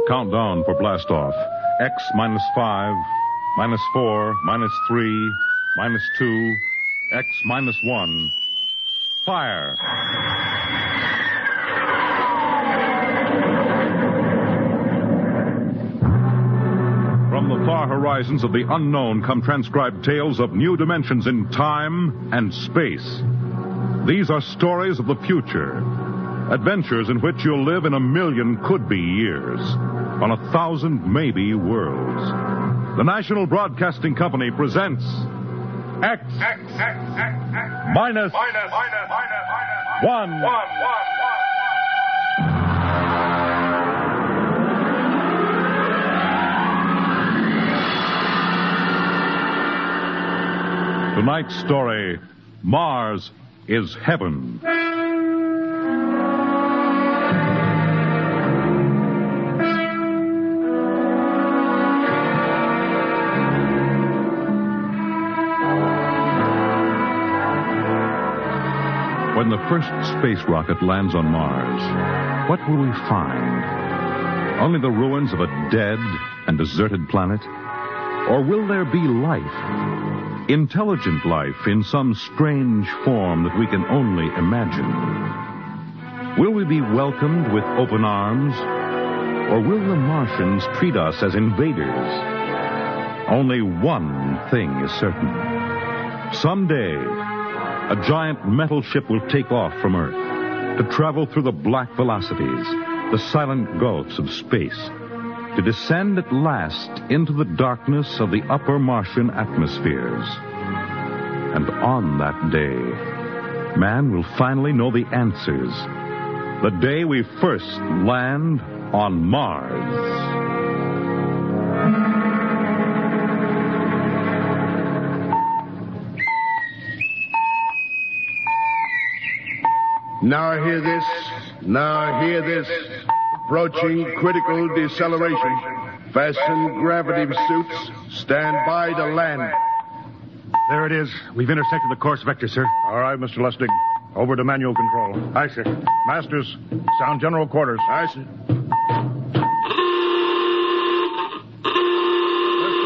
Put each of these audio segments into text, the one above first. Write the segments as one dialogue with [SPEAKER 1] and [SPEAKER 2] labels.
[SPEAKER 1] Countdown for blastoff. X -5, -4, -3, -2, X -1. Fire! From the far horizons of the unknown come transcribed tales of new dimensions in time and space. These are stories of the future. Adventures in which you'll live in 1,000,000 could-be years, on 1,000 maybe worlds. The National Broadcasting Company presents X minus one. Tonight's story, Mars is Heaven. When the first space rocket lands on Mars, what will we find? Only the ruins of a dead and deserted planet? Or will there be life? Intelligent life in some strange form that we can only imagine? Will we be welcomed with open arms? Or will the Martians treat us as invaders? Only one thing is certain. Someday, a giant metal ship will take off from Earth to travel through the black velocities, the silent gulfs of space, to descend at last into the darkness of the upper Martian atmospheres. And on that day, man will finally know the answers. The day we first land on Mars.
[SPEAKER 2] Now hear this. Now hear this. Approaching critical deceleration. Fasten gravity suits. Stand by to land.
[SPEAKER 3] There it is. We've intersected the course vector, sir.
[SPEAKER 4] All right, Mr. Lustig. Over to manual control.
[SPEAKER 3] Aye, sir.
[SPEAKER 4] Masters, sound general quarters.
[SPEAKER 2] Aye, sir.
[SPEAKER 4] Mr.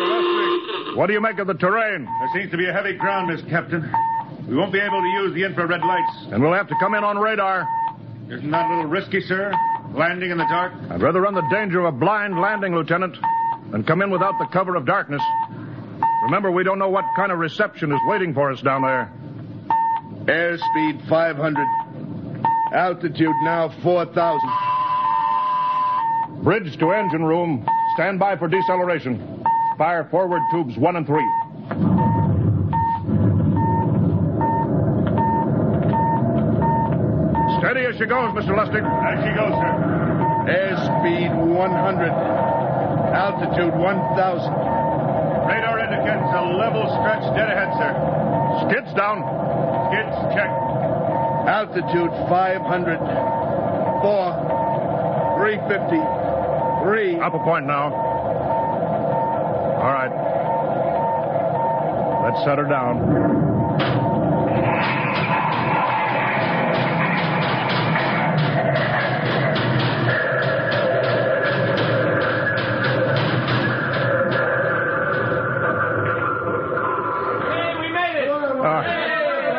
[SPEAKER 4] Lustig, what do you make of the terrain?
[SPEAKER 3] There seems to be a heavy ground, Miss Captain. We won't be able to use the infrared lights.
[SPEAKER 4] And we'll have to come in on radar.
[SPEAKER 3] Isn't that a little risky, sir? Landing in the dark?
[SPEAKER 4] I'd rather run the danger of a blind landing, Lieutenant, than come in without the cover of darkness. Remember, we don't know what kind of reception is waiting for us down there.
[SPEAKER 2] Airspeed 500. Altitude now 4,000.
[SPEAKER 4] Bridge to engine room. Stand by for deceleration. Fire forward tubes 1 and 3. Steady as she goes, Mr. Lustig.
[SPEAKER 3] As she goes, sir.
[SPEAKER 2] Airspeed 100. Altitude 1,000.
[SPEAKER 3] Radar indicates a level stretch dead ahead, sir.
[SPEAKER 4] Skids down.
[SPEAKER 3] Skids checked.
[SPEAKER 2] Altitude 500. 4. 350. 3.
[SPEAKER 4] Up a point now. All right. Let's set her down.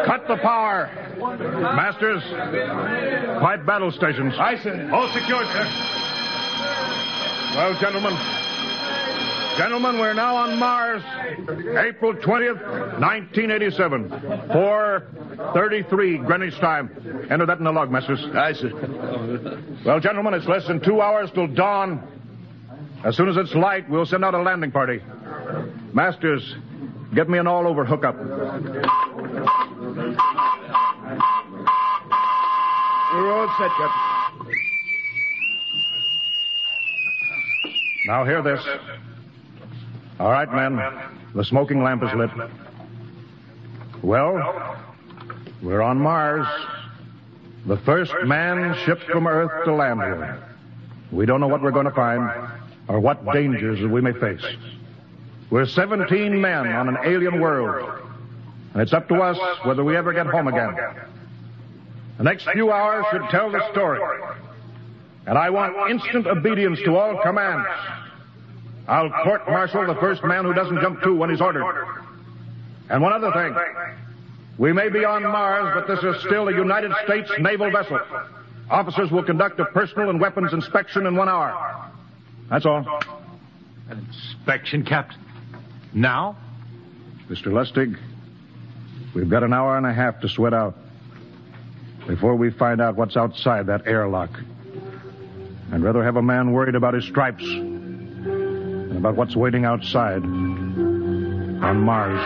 [SPEAKER 4] Cut the power. Masters, pipe battle stations.
[SPEAKER 3] Aye, sir. All secured, sir.
[SPEAKER 4] Well, gentlemen, we're now on Mars. April 20th, 1987. 4:33 Greenwich time. Enter that in the log, Masters.
[SPEAKER 2] Aye, sir.
[SPEAKER 4] Well, gentlemen, it's less than 2 hours till dawn. As soon as it's light, we'll send out a landing party. Masters, get me an all-over hookup.
[SPEAKER 2] We're all set, Captain.
[SPEAKER 4] Now hear this. All right, men. The smoking lamp is lit. Well, we're on Mars. The first man shipped from Earth to land here. We don't know what we're going to find or what dangers we may face. We're 17 men on an alien world, and it's up to us whether we ever get home again. The next few hours should tell the story. And I want instant obedience to all commands. I'll court-martial the first man who doesn't jump to when he's ordered. And one other thing. We may be on Mars, but this is still a United States naval vessel. Officers will conduct a personal and weapons inspection in 1 hour. That's all.
[SPEAKER 3] An inspection, Captain? Now?
[SPEAKER 4] Mr. Lustig, we've got an hour and a half to sweat out before we find out what's outside that airlock. I'd rather have a man worried about his stripes than about what's waiting outside on Mars.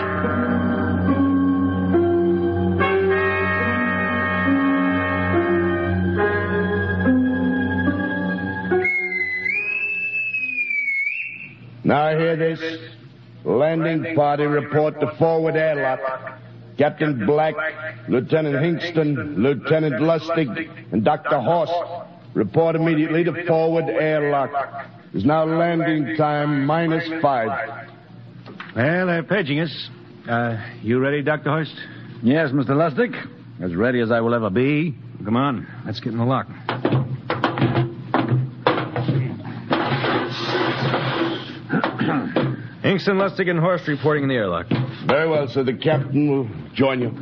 [SPEAKER 2] Now hear this. Landing party report to forward airlock. Captain Black, Lieutenant Hingston, Lieutenant Lustig, and Dr. Horst report immediately to forward airlock. There's now landing time -5.
[SPEAKER 3] Well, they're paging us. You ready, Dr. Horst?
[SPEAKER 5] Yes, Mr. Lustig. As ready as I will ever be.
[SPEAKER 3] Come on, let's get in the lock.
[SPEAKER 6] Hingston, Lustig, and Horst reporting in the airlock.
[SPEAKER 2] Very well, sir. The captain will join you.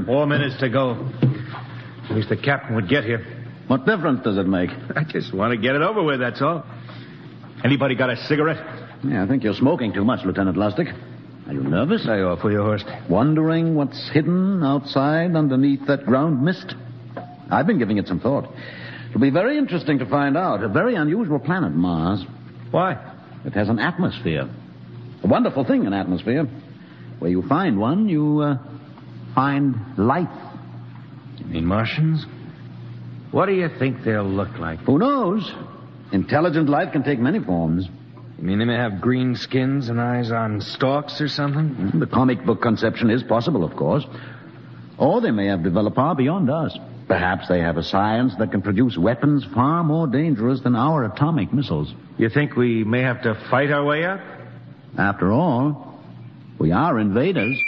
[SPEAKER 3] 4 minutes to go. At least the captain would get here.
[SPEAKER 5] What difference does it make?
[SPEAKER 3] I just want to get it over with, that's all. Anybody got a cigarette?
[SPEAKER 5] Yeah, I think you're smoking too much, Lieutenant Lustig. Are you nervous?
[SPEAKER 3] I offer you, Horst.
[SPEAKER 5] Wondering what's hidden outside underneath that ground mist? I've been giving it some thought. It'll be very interesting to find out. A very unusual planet, Mars.
[SPEAKER 3] Why?
[SPEAKER 5] It has an atmosphere. A wonderful thing, an atmosphere. Where you find one, you find life.
[SPEAKER 6] You mean Martians? What do you think they'll look like?
[SPEAKER 5] Who knows? Intelligent life can take many forms.
[SPEAKER 6] You mean they may have green skins and eyes on stalks or something?
[SPEAKER 5] The comic book conception is possible, of course. Or they may have developed far beyond us. Perhaps they have a science that can produce weapons far more dangerous than our atomic missiles.
[SPEAKER 3] You think we may have to fight our way out?
[SPEAKER 5] After all, we are invaders.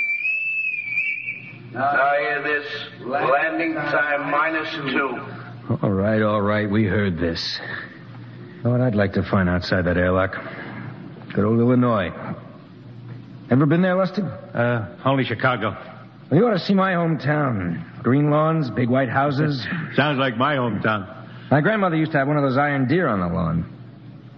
[SPEAKER 2] Now hear this. Landing time -2.
[SPEAKER 6] All right. We heard this. You know what I'd like to find outside that airlock? Good old Illinois. Ever been there, Lustig?
[SPEAKER 3] Only Chicago.
[SPEAKER 6] Well, you ought to see my hometown. Green lawns, big white houses.
[SPEAKER 3] Sounds like my hometown.
[SPEAKER 6] My grandmother used to have one of those iron deer on the lawn.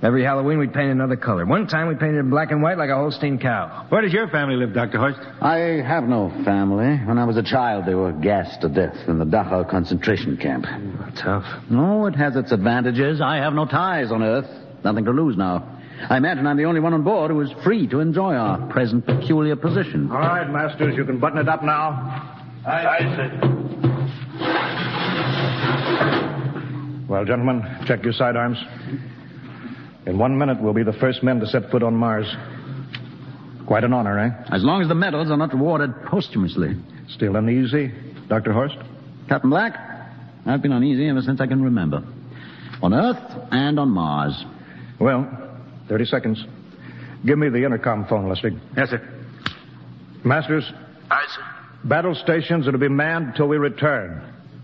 [SPEAKER 6] Every Halloween, we'd paint another color. One time, we painted it black and white like a Holstein cow.
[SPEAKER 3] Where does your family live, Dr. Horst?
[SPEAKER 5] I have no family. When I was a child, they were gassed to death in the Dachau concentration camp.
[SPEAKER 6] Tough.
[SPEAKER 5] No, it has its advantages. I have no ties on Earth. Nothing to lose now. I imagine I'm the only one on board who is free to enjoy our present peculiar position.
[SPEAKER 4] All right, Masters, you can button it up now.
[SPEAKER 2] Aye, sir.
[SPEAKER 4] Well, gentlemen, check your sidearms. In 1 minute, we'll be the first men to set foot on Mars. Quite an honor, eh?
[SPEAKER 5] As long as the medals are not rewarded posthumously.
[SPEAKER 4] Still uneasy, Dr. Horst?
[SPEAKER 5] Captain Black, I've been uneasy ever since I can remember. On Earth and on Mars.
[SPEAKER 4] Well, 30 seconds. Give me the intercom phone, Lustig.
[SPEAKER 3] Yes, sir.
[SPEAKER 4] Masters?
[SPEAKER 2] Aye, sir.
[SPEAKER 4] Battle stations are to be manned till we return.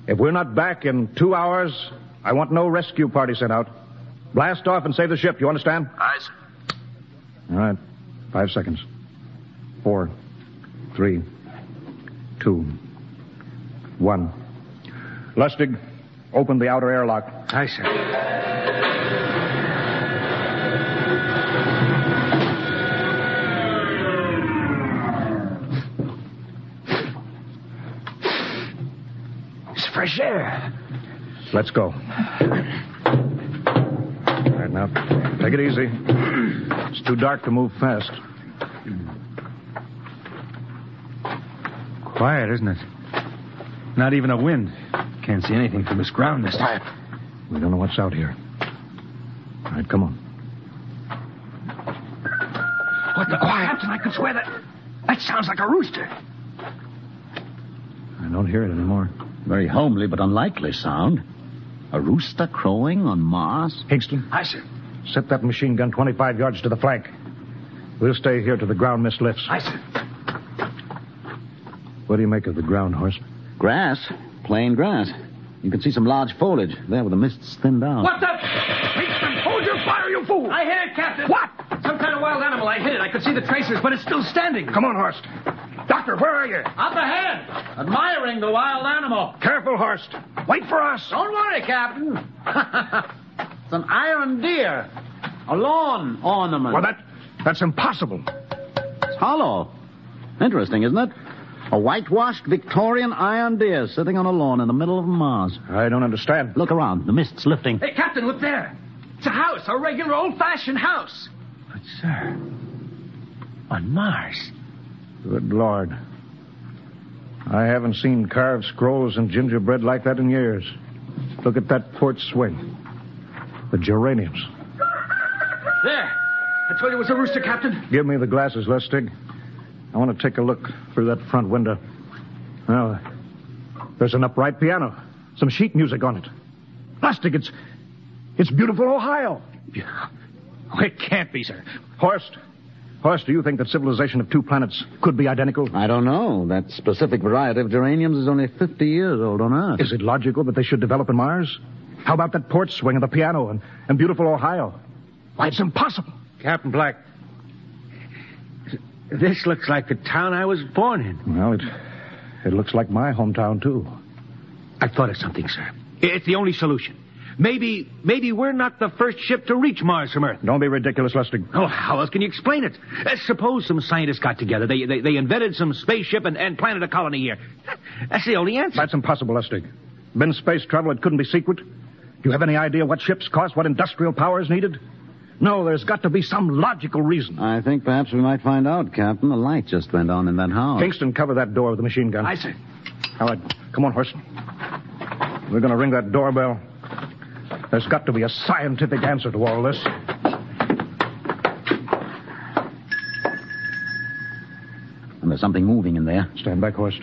[SPEAKER 4] If we're not back in 2 hours, I want no rescue party sent out. Blast off and save the ship, you understand?
[SPEAKER 2] Aye, sir.
[SPEAKER 4] All right. 5 seconds. 4, 3, 2, 1. Lustig, open the outer airlock.
[SPEAKER 3] Aye, sir.
[SPEAKER 6] It's fresh air.
[SPEAKER 4] Let's go. All right, now, take it easy. It's too dark to move fast.
[SPEAKER 3] Quiet, isn't it? Not even a wind.
[SPEAKER 6] Can't see anything from this ground mist.
[SPEAKER 4] Quiet. We don't know what's out here. All right, come on.
[SPEAKER 6] What the quiet? Captain, I could swear that sounds like a rooster.
[SPEAKER 4] I don't hear it anymore.
[SPEAKER 5] Very homely but unlikely sound. A rooster crowing on Mars?
[SPEAKER 4] Hingston.
[SPEAKER 6] Aye, sir.
[SPEAKER 4] Set that machine gun 25 yards to the flank. We'll stay here till the ground mist lifts.
[SPEAKER 6] Aye, sir.
[SPEAKER 4] What do you make of the ground, Horst?
[SPEAKER 5] Grass. plain grass. You can see some large foliage there where the mist's thinned out.
[SPEAKER 6] What's that? Hingston, hold your fire, you fool! I hit it, Captain.
[SPEAKER 4] What?
[SPEAKER 6] Some kind of wild animal. I hit it. I could see the tracers, but it's still standing.
[SPEAKER 4] Come on, Horst. Doctor, where are you?
[SPEAKER 5] Up ahead, admiring the wild animal.
[SPEAKER 4] Careful, Horst. Wait for us.
[SPEAKER 5] Don't worry, Captain. It's an iron deer. A lawn ornament.
[SPEAKER 4] Well, that's impossible.
[SPEAKER 5] It's hollow. Interesting, isn't it? A whitewashed Victorian iron deer sitting on a lawn in the middle of Mars.
[SPEAKER 4] I don't understand.
[SPEAKER 5] Look around. The mist's lifting.
[SPEAKER 6] Hey, Captain, look there. It's a house, a regular old-fashioned house.
[SPEAKER 7] But, sir, on Mars.
[SPEAKER 4] Good Lord. I haven't seen carved scrolls and gingerbread like that in years. Look at that porch swing. The geraniums.
[SPEAKER 6] There. I told you it was a rooster, Captain.
[SPEAKER 4] Give me the glasses, Lustig. I want to take a look through that front window. Well, there's an upright piano. Some sheet music on it. Lustig, it's beautiful Ohio.
[SPEAKER 7] Oh, it can't be, sir.
[SPEAKER 4] Horst, do you think that civilization of two planets could be identical?
[SPEAKER 5] I don't know. That specific variety of geraniums is only 50 years old on Earth.
[SPEAKER 4] Is it logical that they should develop in Mars? How about that porch swing and the piano and beautiful Ohio? Why, it's impossible.
[SPEAKER 7] Captain Black, this looks like the town I was born in.
[SPEAKER 4] Well, it looks like my hometown, too.
[SPEAKER 7] I've thought of something, sir. It's the only solution. Maybe we're not the first ship to reach Mars from Earth.
[SPEAKER 4] Don't be ridiculous, Lustig.
[SPEAKER 7] Oh, how else can you explain it? Suppose some scientists got together. They invented some spaceship and planted a colony here. That's the only answer.
[SPEAKER 4] That's impossible, Lustig. Been space travel, it couldn't be secret. Do you have any idea what ships cost, what industrial power is needed? No, there's got to be some logical reason.
[SPEAKER 5] I think perhaps we might find out, Captain. A light just went on in that house.
[SPEAKER 4] Kingston, cover that door with the machine gun.
[SPEAKER 7] Aye, sir.
[SPEAKER 4] All right, come on, Horst. We're going to ring that doorbell. There's got to be a scientific answer to all this.
[SPEAKER 5] And there's something moving in there.
[SPEAKER 4] Stand back, Horst.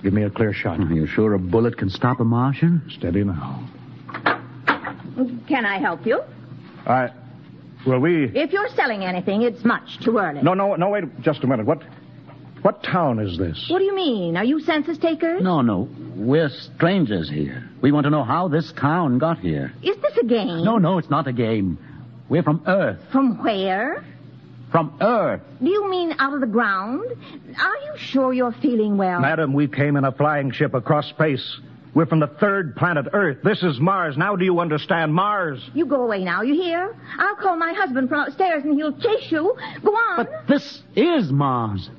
[SPEAKER 4] Give me a clear shot.
[SPEAKER 5] Are you sure a bullet can stop a Martian?
[SPEAKER 4] Steady now.
[SPEAKER 8] Can I help you?
[SPEAKER 4] Well,
[SPEAKER 8] If you're selling anything, it's much too early.
[SPEAKER 4] No, wait just a minute. What town is this?
[SPEAKER 8] What do you mean? Are you census takers?
[SPEAKER 5] No. We're strangers here. We want to know how this town got here.
[SPEAKER 8] Is this a game?
[SPEAKER 5] No, it's not a game. We're from Earth.
[SPEAKER 8] From where?
[SPEAKER 5] From Earth.
[SPEAKER 8] Do you mean out of the ground? Are you sure you're feeling well?
[SPEAKER 4] Madam, we came in a flying ship across space. We're from the third planet, Earth. This is Mars. Now do you understand? Mars.
[SPEAKER 8] You go away now, you hear? I'll call my husband from upstairs and he'll chase you. Go on.
[SPEAKER 5] But this is Mars,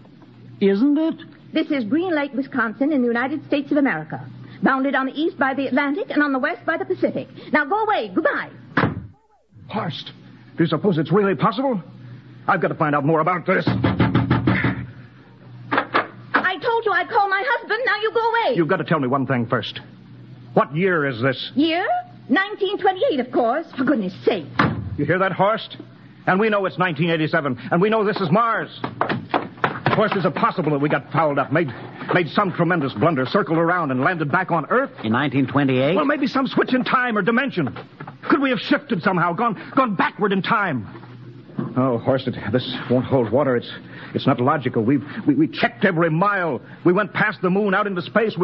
[SPEAKER 5] isn't it?
[SPEAKER 8] This is Green Lake, Wisconsin, in the United States of America. Bounded on the east by the Atlantic and on the west by the Pacific. Now go away. Goodbye.
[SPEAKER 4] Horst, do you suppose it's really possible? I've got to find out more about this.
[SPEAKER 8] I told you I'd call my husband. Now you go away.
[SPEAKER 4] You've got to tell me one thing first. What year is this?
[SPEAKER 8] Year? 1928, of course. For goodness sake.
[SPEAKER 4] You hear that, Horst? And we know it's 1987, and we know this is Mars. Horst, is it possible that we got fouled up, made some tremendous blunder, circled around, and landed back on Earth?
[SPEAKER 5] In 1928?
[SPEAKER 4] Well, maybe some switch in time or dimension. Could we have shifted somehow, gone backward in time? Oh, Horst, this won't hold water. It's not logical. We checked every mile. We went past the moon, out into space.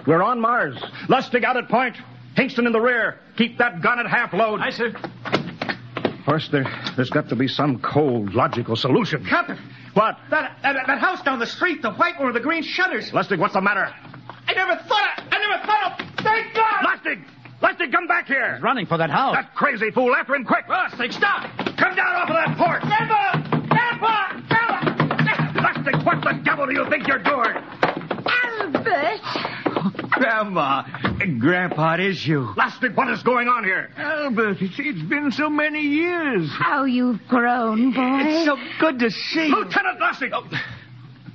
[SPEAKER 4] We're on Mars. Lustig out at point. Hingston in the rear. Keep that gun at half load.
[SPEAKER 7] Aye, sir.
[SPEAKER 4] Horst, there's got to be some cold, logical solution.
[SPEAKER 7] Captain.
[SPEAKER 4] What?
[SPEAKER 7] That house down the street, the white one with the green shutters.
[SPEAKER 4] Lustig, what's the matter?
[SPEAKER 7] I never thought of... Thank God!
[SPEAKER 4] Lustig, come back here.
[SPEAKER 5] He's running for that house.
[SPEAKER 4] That crazy fool. After him, quick.
[SPEAKER 7] Lustig, stop!
[SPEAKER 4] Come down off of that porch.
[SPEAKER 7] Grandpa!
[SPEAKER 4] Lustig, what the devil do you think you're doing?
[SPEAKER 8] Albert!
[SPEAKER 7] Grandma, Grandpa, it is you.
[SPEAKER 4] Lustig, what is going on here?
[SPEAKER 7] Albert, it's been so many years.
[SPEAKER 8] How you've grown, boy.
[SPEAKER 7] It's so good to see you.
[SPEAKER 4] Lieutenant Lustig!
[SPEAKER 7] Oh,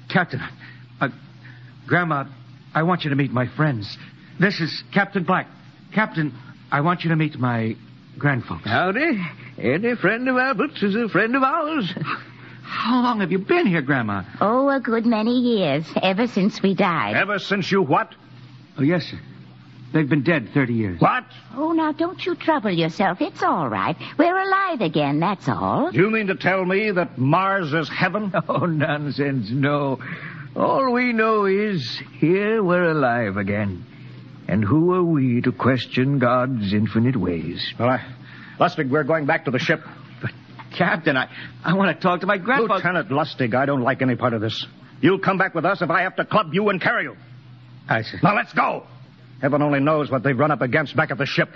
[SPEAKER 7] Captain, Grandma, I want you to meet my friends. This is Captain Black. Captain, I want you to meet my grandfolks.
[SPEAKER 9] Howdy. Any friend of Albert's is a friend of ours.
[SPEAKER 7] How long have you been here, Grandma?
[SPEAKER 10] Oh, a good many years, ever since we died.
[SPEAKER 4] Ever since you what?
[SPEAKER 7] Oh, yes, sir. They've been dead 30 years.
[SPEAKER 4] What?
[SPEAKER 10] Oh, now, don't you trouble yourself. It's all right. We're alive again, that's all.
[SPEAKER 4] Do you mean to tell me that Mars is heaven?
[SPEAKER 9] Oh, nonsense, no. All we know is here we're alive again. And who are we to question God's infinite ways?
[SPEAKER 4] Well, Lustig, we're going back to the ship.
[SPEAKER 7] But, Captain, I want to talk to my grandfather.
[SPEAKER 4] Lieutenant Lustig, I don't like any part of this. You'll come back with us if I have to club you and carry you.
[SPEAKER 7] I see.
[SPEAKER 4] Now, let's go. Heaven only knows what they've run up against back at the ship.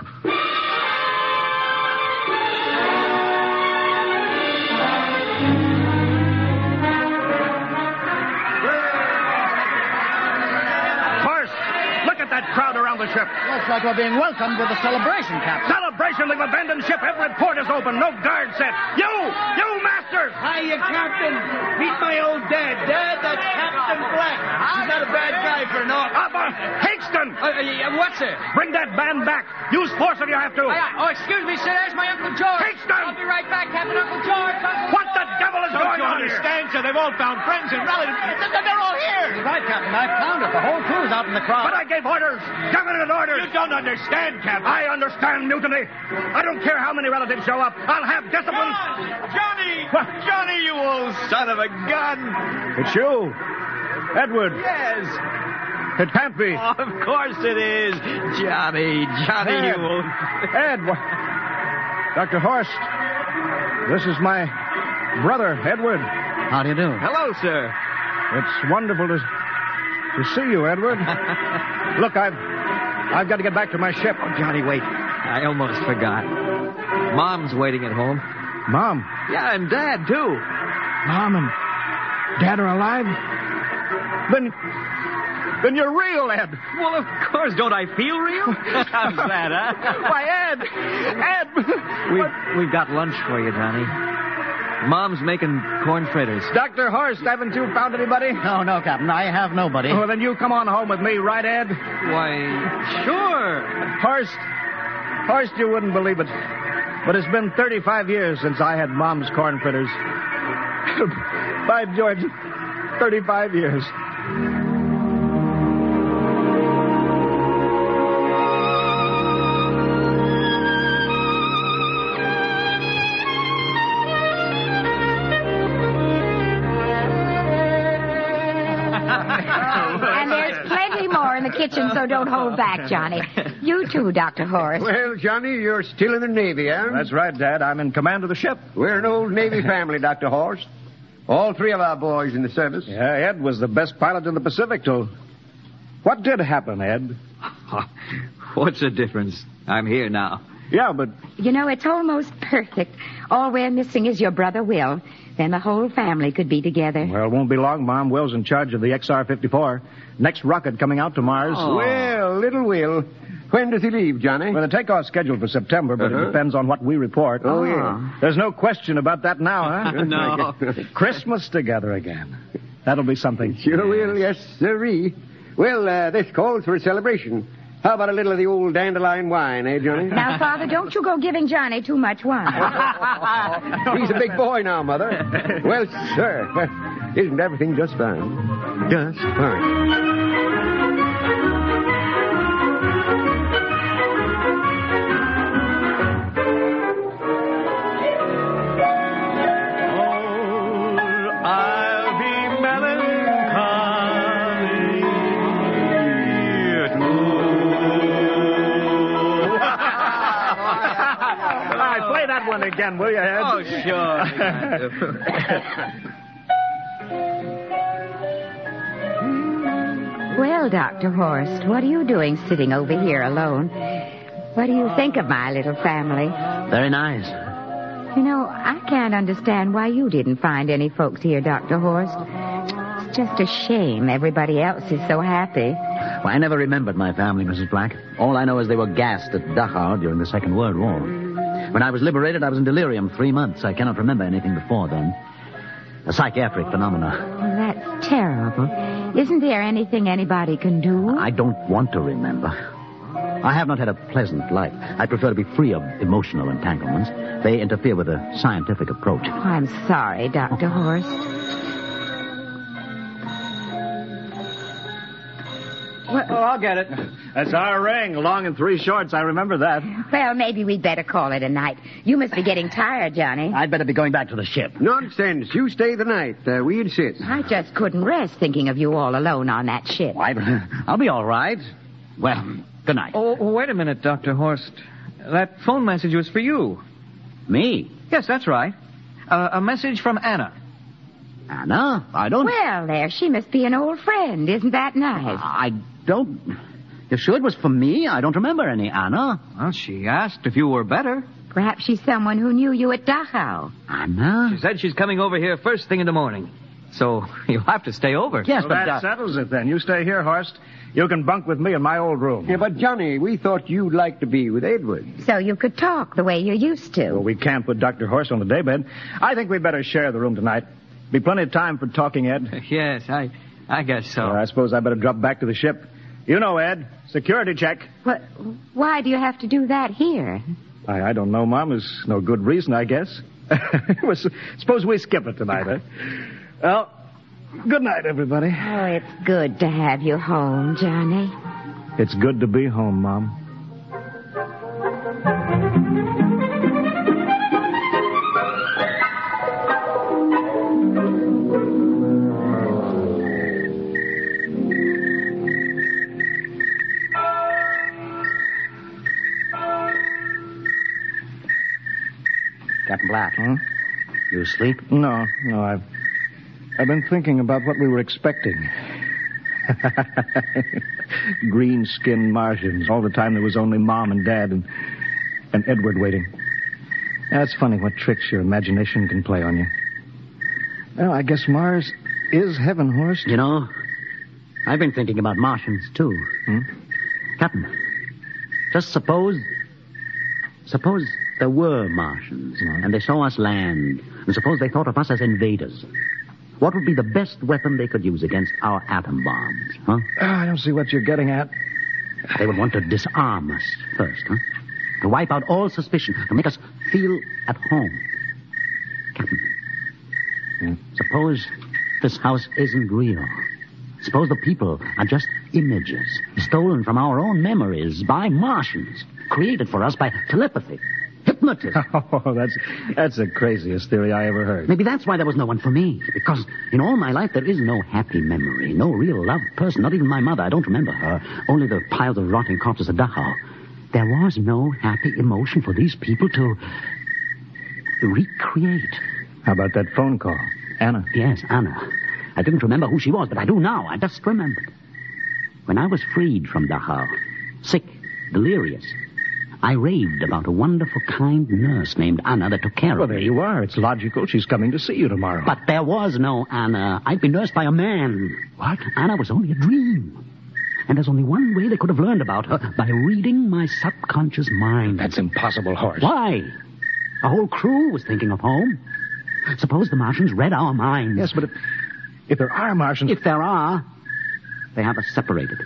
[SPEAKER 4] Crowd around the ship.
[SPEAKER 5] Looks like we're being welcomed with a celebration, Captain.
[SPEAKER 4] Celebration? They've abandoned ship. Every port is open. No guard set. You masters!
[SPEAKER 11] Hiya, Captain. Meet my old dad. Dad, that's Captain Black. He's not a bad guy for naught.
[SPEAKER 4] Hingston!
[SPEAKER 7] What's it?
[SPEAKER 4] Bring that band back. Use force if you have to.
[SPEAKER 7] Excuse me, sir. There's my Uncle George.
[SPEAKER 4] Hingston!
[SPEAKER 7] I'll be right back, Captain. Uncle George.
[SPEAKER 4] What the devil is going on here?
[SPEAKER 11] Don't you understand, sir? They've all found friends and relatives. They're all here.
[SPEAKER 5] You're right, Captain. I found it. The whole crew's out in the crowd.
[SPEAKER 4] But I gave orders. Definite orders.
[SPEAKER 11] You don't understand, Captain.
[SPEAKER 4] I understand mutiny. I don't care how many relatives show up. I'll have discipline.
[SPEAKER 11] Johnny! What? Johnny, you old son of a gun!
[SPEAKER 4] It's you. Edward.
[SPEAKER 11] Yes.
[SPEAKER 4] It can't be.
[SPEAKER 11] Oh, of course it is. Johnny,
[SPEAKER 4] Ed.
[SPEAKER 11] you old...
[SPEAKER 4] Ed. Dr. Horst. This is my brother, Edward.
[SPEAKER 5] How do you do?
[SPEAKER 11] Hello, sir.
[SPEAKER 4] It's wonderful to see you, Edward. Look, I've got to get back to my ship.
[SPEAKER 11] Oh, Johnny, wait. I almost forgot. Mom's waiting at home.
[SPEAKER 4] Mom?
[SPEAKER 11] Yeah, and Dad, too.
[SPEAKER 4] Mom and Dad are alive? Then you're real, Ed.
[SPEAKER 11] Well, of course. Don't I feel real? How's that, huh?
[SPEAKER 4] Why, Ed!
[SPEAKER 11] We've got lunch for you, Johnny. Mom's making corn fritters.
[SPEAKER 4] Dr. Horst, haven't you found anybody?
[SPEAKER 5] No, Captain. I have nobody.
[SPEAKER 4] Oh, then you come on home with me, right, Ed?
[SPEAKER 11] Why, sure.
[SPEAKER 4] Horst, you wouldn't believe it, but it's been 35 years since I had Mom's corn fritters. By George, 35 years.
[SPEAKER 10] Kitchen, so don't hold back, Johnny. You too, Dr. Horst.
[SPEAKER 12] Well, Johnny, you're still in the Navy, huh?
[SPEAKER 4] That's right, Dad. I'm in command of the ship.
[SPEAKER 12] We're an old Navy family, Dr. Horst. All three of our boys in the service.
[SPEAKER 4] Yeah, Ed was the best pilot in the Pacific, too. What did happen, Ed?
[SPEAKER 11] What's the difference? I'm here now.
[SPEAKER 4] Yeah, but...
[SPEAKER 10] You know, it's almost perfect. All we're missing is your brother, Will. Then the whole family could be together.
[SPEAKER 4] Well, it won't be long, Mom. Will's in charge of the XR-54. Next rocket coming out to Mars.
[SPEAKER 12] Oh. Well, little Will. When does he leave, Johnny?
[SPEAKER 4] Well, the takeoff's scheduled for September, but it depends on what we report.
[SPEAKER 12] Oh, yeah.
[SPEAKER 4] There's no question about that now, huh?
[SPEAKER 11] No.
[SPEAKER 4] Christmas together again. That'll be something.
[SPEAKER 12] Sure will, yes, sirree. Well, this calls for a celebration. How about a little of the old dandelion wine, eh, Johnny?
[SPEAKER 10] Now, Father, don't you go giving Johnny too much wine.
[SPEAKER 12] He's a big boy now, Mother. Well, sir, isn't everything just fine? Just fine.
[SPEAKER 4] Again, will you, Ed?
[SPEAKER 11] Oh, sure.
[SPEAKER 10] Well, Dr. Horst, what are you doing sitting over here alone? What do you think of my little family?
[SPEAKER 5] Very nice.
[SPEAKER 10] You know, I can't understand why you didn't find any folks here, Dr. Horst. It's just a shame everybody else is so happy.
[SPEAKER 5] Well, I never remembered my family, Mrs. Black. All I know is they were gassed at Dachau during the Second World War. When I was liberated, I was in delirium 3 months. I cannot remember anything before then. A psychiatric phenomena.
[SPEAKER 10] Well, that's terrible. Isn't there anything anybody can do?
[SPEAKER 5] I don't want to remember. I have not had a pleasant life. I prefer to be free of emotional entanglements. They interfere with a scientific approach.
[SPEAKER 10] Oh, I'm sorry, Dr. Horst.
[SPEAKER 4] Well, I'll get it. That's our ring, long and 3 shorts. I remember that.
[SPEAKER 10] Well, maybe we'd better call it a night. You must be getting tired, Johnny.
[SPEAKER 5] I'd better be going back to the ship.
[SPEAKER 12] Nonsense. You stay the night. We insist.
[SPEAKER 10] I just couldn't rest thinking of you all alone on that ship.
[SPEAKER 5] I'll be all right. Well, Good night.
[SPEAKER 13] Oh, wait a minute, Dr. Horst. That phone message was for you.
[SPEAKER 5] Me?
[SPEAKER 13] Yes, that's right. A message from Anna.
[SPEAKER 5] Anna? I don't...
[SPEAKER 10] Well, there, she must be an old friend. Isn't that nice?
[SPEAKER 5] I don't... You sure it was for me? I don't remember any Anna.
[SPEAKER 13] Well, she asked if you were better.
[SPEAKER 10] Perhaps she's someone who knew you at Dachau.
[SPEAKER 5] Anna?
[SPEAKER 13] She said she's coming over here first thing in the morning. So you'll have to stay over.
[SPEAKER 5] Yes,
[SPEAKER 4] Well,
[SPEAKER 5] but...
[SPEAKER 4] that settles it then. You stay here, Horst. You can bunk with me in my old room.
[SPEAKER 12] Yeah, but Johnny, we thought you'd like to be with Edward.
[SPEAKER 10] So you could talk the way you used to.
[SPEAKER 4] Well, we can't put Dr. Horst on the daybed. I think we'd better share the room tonight. Be plenty of time for talking, Ed.
[SPEAKER 13] Yes, I guess so.
[SPEAKER 4] I suppose I better drop back to the ship. You know, Ed, security check.
[SPEAKER 10] Why do you have to do that here?
[SPEAKER 4] I don't know, Mom. There's no good reason, I guess. Suppose we skip it tonight, huh? Well, good night, everybody.
[SPEAKER 10] Oh, it's good to have you home, Johnny.
[SPEAKER 4] It's good to be home, Mom.
[SPEAKER 5] Captain Black.
[SPEAKER 4] Huh?
[SPEAKER 5] You asleep?
[SPEAKER 4] No, I've been thinking about what we were expecting. Green-skinned Martians. All the time there was only Mom and Dad and Edward waiting. That's funny what tricks your imagination can play on you. Well, I guess Mars is heaven, Horst.
[SPEAKER 5] You know, I've been thinking about Martians, too. Captain, just suppose there were Martians, and they saw us land, and suppose they thought of us as invaders. What would be the best weapon they could use against our atom bombs, huh?
[SPEAKER 4] I don't see what you're getting at.
[SPEAKER 5] They would want to disarm us first, huh? To wipe out all suspicion, to make us feel at home. Captain, suppose this house isn't real. Suppose the people are just images, stolen from our own memories by Martians, created for us by telepathy, hypnotism.
[SPEAKER 4] Oh, that's the craziest theory I ever heard.
[SPEAKER 5] Maybe that's why there was no one for me. Because in all my life, there is no happy memory, no real loved person, not even my mother. I don't remember her. Only the piles of rotting corpses at Dachau. There was no happy emotion for these people to recreate.
[SPEAKER 4] How about that phone call? Anna?
[SPEAKER 5] Yes, Anna. I didn't remember who she was, but I do now. I just remembered. When I was freed from Dachau, sick, delirious, I raved about a wonderful, kind nurse named Anna that took care of me.
[SPEAKER 4] Well, there you are. It's logical. She's coming to see you tomorrow.
[SPEAKER 5] But there was no Anna. I'd been nursed by a man.
[SPEAKER 4] What?
[SPEAKER 5] Anna was only a dream. And there's only one way they could have learned about her, by reading my subconscious mind.
[SPEAKER 4] That's impossible, Horst.
[SPEAKER 5] Why? A whole crew was thinking of home. Suppose the Martians read our minds.
[SPEAKER 4] Yes, but if there are Martians...
[SPEAKER 5] If there are, they have us separated.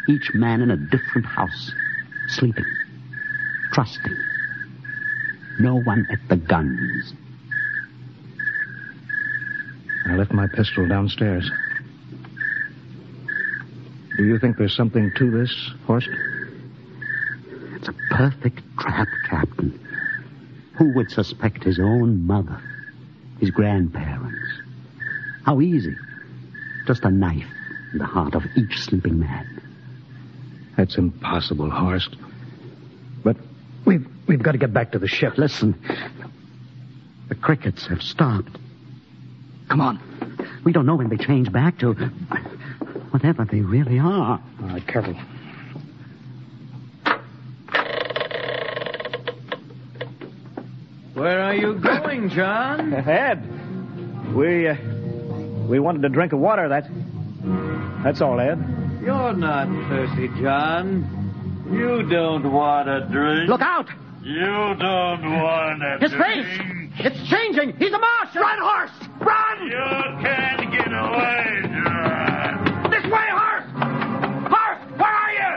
[SPEAKER 5] Each man in a different house, sleeping, trusting. No one at the guns.
[SPEAKER 4] I left my pistol downstairs. Do you think there's something to this, Horst?
[SPEAKER 5] It's a perfect trap, Captain. Who would suspect his own mother, his grandparents? How easy. Just a knife in the heart of each sleeping man.
[SPEAKER 4] That's impossible, Horst. But we've got to get back to the ship.
[SPEAKER 5] Listen. The crickets have stopped. Come on. We don't know when they change back to whatever they really are.
[SPEAKER 4] All right, careful.
[SPEAKER 13] Where are you going, John?
[SPEAKER 4] Ed, we wanted a drink of water. That's all, Ed.
[SPEAKER 9] You're not thirsty, John. You don't want a drink.
[SPEAKER 5] Look out!
[SPEAKER 9] You don't want a
[SPEAKER 5] His
[SPEAKER 9] drink.
[SPEAKER 5] face! It's changing! He's a Martian! Run, horse! Run!
[SPEAKER 9] You can't get away, John.
[SPEAKER 5] This way, horse! Horse, where are you?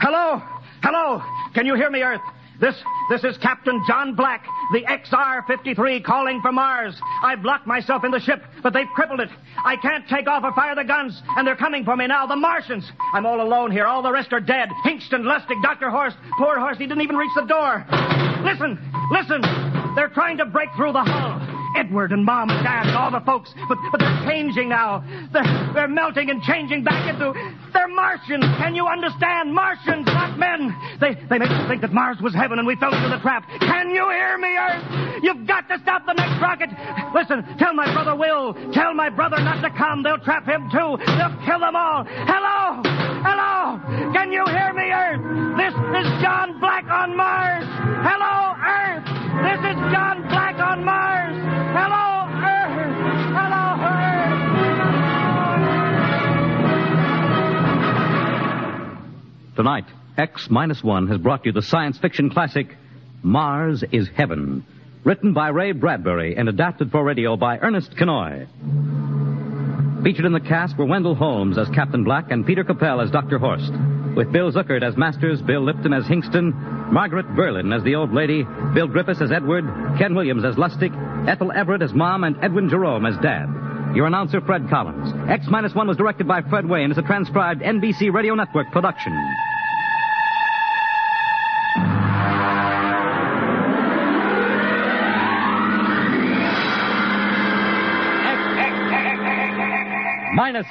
[SPEAKER 4] Hello? Hello? Can you hear me, Earth? This is Captain John Black, the XR-53 calling from Mars. I've locked myself in the ship, but they've crippled it. I can't take off or fire the guns, and they're coming for me now, the Martians. I'm all alone here. All the rest are dead. Hinkston, Lustig, Dr. Horst. Poor Horst, he didn't even reach the door. Listen! They're trying to break through the hull.
[SPEAKER 11] Edward and Mom and Dad and all the folks. But they're changing now. They're melting and changing back into... They're Martians. Can you understand? Martians, not men. They make us think that Mars was heaven and we fell into the trap. Can you hear me, Earth? You've got to stop the next rocket. Listen, tell my brother Will. Tell my brother not to come. They'll trap him, too. They'll kill them all. Hello? Hello? Can you hear me, Earth? This is John Black on Mars. Hello, Earth. This is John Black on Mars. Hello, Earth. Hello, Earth.
[SPEAKER 14] Tonight, X-1 has brought you the science fiction classic, Mars is Heaven, written by Ray Bradbury and adapted for radio by Ernest Kenoy. Featured in the cast were Wendell Holmes as Captain Black and Peter Capell as Dr. Horst, with Bill Zuckert as Masters, Bill Lipton as Hingston, Margaret Berlin as the old lady, Bill Griffiths as Edward, Ken Williams as Lustig, Ethel Everett as Mom, and Edwin Jerome as Dad. Your announcer, Fred Collins. X-1 was directed by Fred Way and is a transcribed NBC Radio Network production. -1.